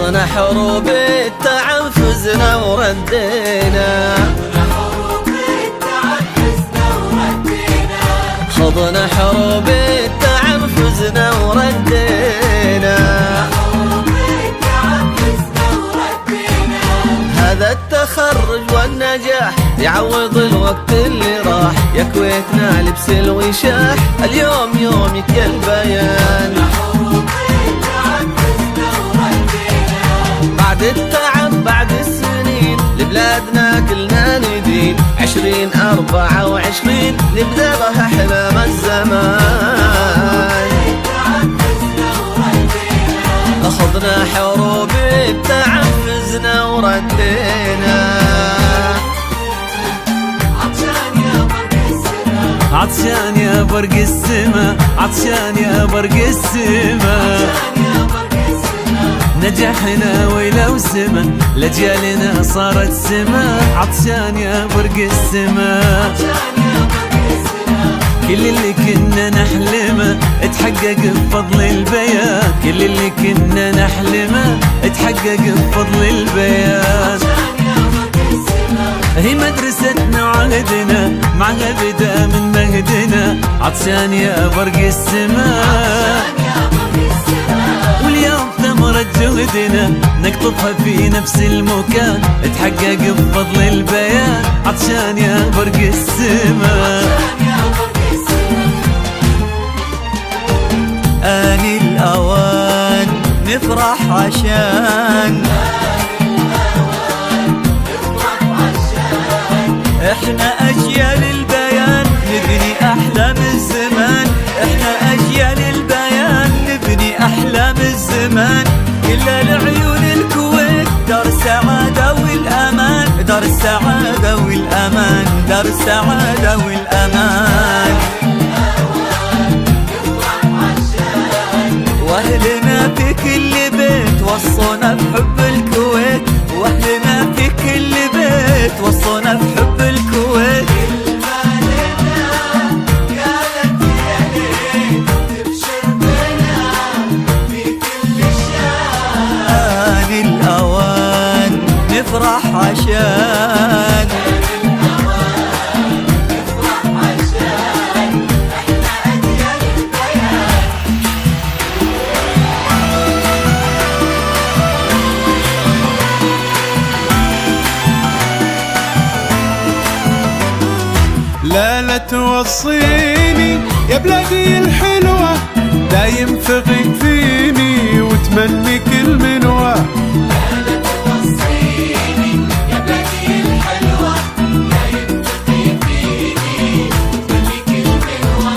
خضنا حروب التعب فزنا وردينا، خضنا حروب التعب فزنا وردينا، هذا التخرج والنجاح يعوض الوقت اللي راح، يا كويتنا لبس الوشاح اليوم يومك يا البيان. بعد التعب بعد السنين لبلادنا كلنا ندين، 2024 نبدأ بها أحلام الزمان. أخذنا حروب التعب فزنا وردينا، عطشان يا برق السما، عطشان يا برق السما، نجحنا ولو سما لجيالنا صارت سما، عطشان يا برق السما، كل اللي كنا نحلمه اتحقق بفضل البيان، كل اللي كنا نحلمه اتحقق بفضل البيان. هي مدرستنا وعهدنا معها بدا من مهدنا، عطشان يا برق السماء، واليوم ثمرة جهدنا نقطفها في نفس المكان، اتحقق بفضل البيان، عطشان يا برق السماء. آن الأوان نفرح عشان احنا أجيال البيان نبني أحلام الزمان، احنا أجيال البيان نبني أحلام الزمان. كل العيون الكويت دار السعادة والأمان، دار السعادة والأمان، دار السعادة والأمان. واهلنا في كل بيت وصونا بحب الكويت، واهلنا في كل بيت وصونا بحب الكويت. قالت يا ليل تبشر بنا في كل شان، آن الأوان نفرح عشان لا لا توصيني يا بلادي الحلوة، دايم ثقي فيني وتمني كل منوة. لا لا توصيني يا بلادي الحلوة، دايم ثقي فيني وتمني كل منوة.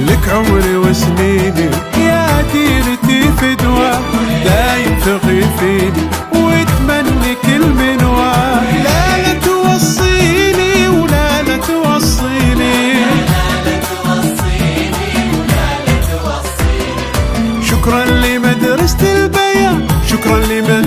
لك عمري وسنيني يا ديرتي فدوة، دايم ثقي فيني وتمني كل منوة. لا لا توصيني ولا لا توصيني، شكرا لمدرسة البيان، شكرا لمدرسة